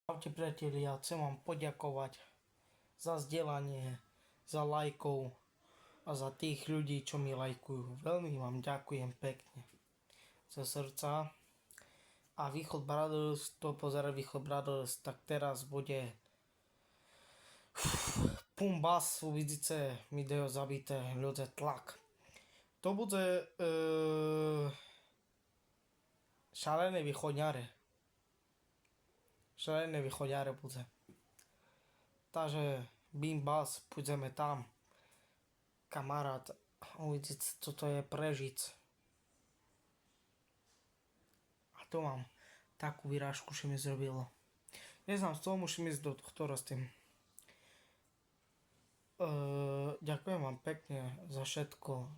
Čaute priatelia, chcem vám poďakovať za zdieľanie, za lajkov a za tých ľudí, čo mi lajkujú. Veľmi vám ďakujem pekne zo srdca. A Východ Brothers, to pozera Východ Brothers, tak teraz bude Pumbas, uvidíte video zabité, ľudze tlak. To bude šalené východňare. Šalené východňare bude. Takže Bim Bas, pôjdeme tam. Kamarát, uvidíte, co to je prežiť. A tu mám takú vyrážku, že mi zrobilo. Neznám, z toho musím ísť do doktora s tým. Ďakujem vám pekne za všetko.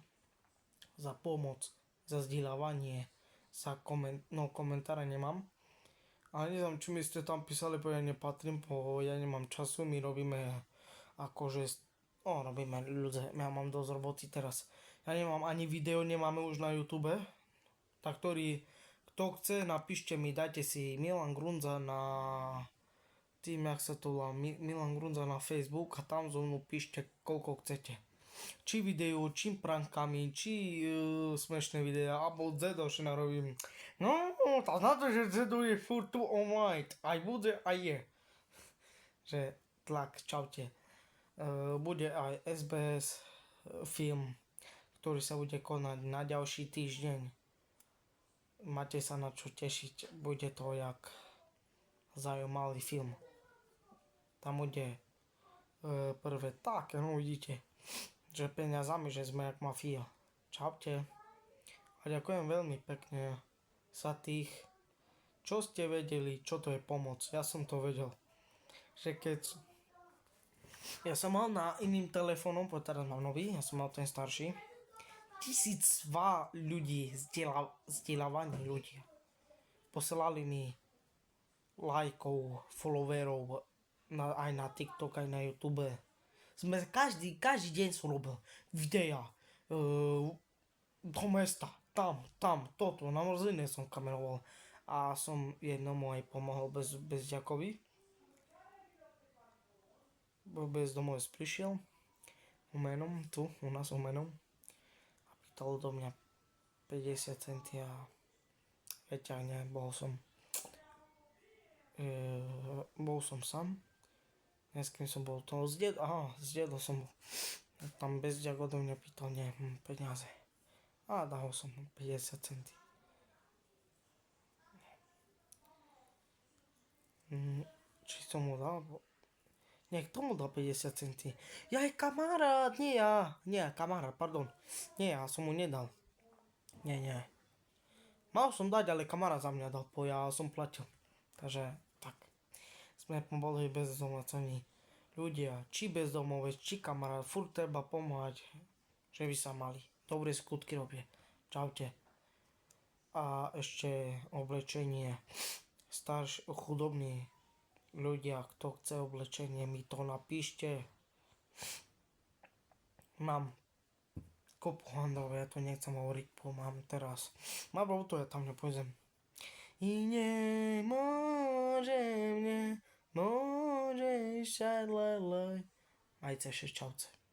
Za pomoc, za zdieľavanie, za komentáre nemám. Ale neznám, či mi ste tam písali, bo ja nepatrím, bo ja nemám času, my robíme akože, robíme ľudia, ja mám dosť roboty teraz. Ja nemám ani video, nemáme už na YouTube, tak kto chce, napíšte mi, dajte si Milan Grunza na tým, jak sa to volá, Milan Grunza na Facebook a tam zo mnou píšte, koľko chcete. Či video, či prankami, či smiešné videá, alebo Zedo še narobím. No, to znamená, že Zedo je furt tu online, aj bude, aj je. Že tlak, čaute. Bude aj SBS film, ktorý sa bude konať na ďalší týždeň. Máte sa na čo tešiť, bude to jak zaujímavý film. Tam bude prvé také, no vidíte, že peniazami, že sme jak mafia. Čaute. A ďakujem veľmi pekne za tých, čo ste vedeli, čo to je pomoc. Ja som to vedel. Že keď ja som mal na iným telefónom, teraz mám nový, ja som mal ten starší, 1002 ľudí, zdieľavaní ľudia. Posielali mi lajkov, followerov, aj na TikTok, aj na YouTube. Každý deň som robil videa do mesta, tam, toto, na Mrzline som kameroval a som jednomu aj pomohol bez ďakovi. Bezdomovec prišiel umenom, tu u nás umenom a pýtal do mňa 50 centí a veťahne, bol som sám. S kým som bol, to s dedom som bol. Tam bez ďak odo mňa pýtal, peniaze. A dal som 50 centí. Či som mu dal? Kto mu dal 50 centí? Ja je kamarát, nie ja. Nie, kamarát, pardon. Nie, ja som mu nedal. Nie. Mal som dať, ale kamarát za mňa dal, ja som platil. Takže, tak. Sme boli bezdomovcami ľudia, či bezdomovec, či kamarát, furt treba pomáhať, že by sa mali. Dobré skutky robia. Čaute. A ešte oblečenie. Chudobní ľudia, kto chce oblečenie, mi to napíšte. Mám kopu handlov, ja to nechcem hovoriť, bo mám teraz. Mám to, ja tam nepôjdem. I nemôžeš šalelaj. Majte še, čauce.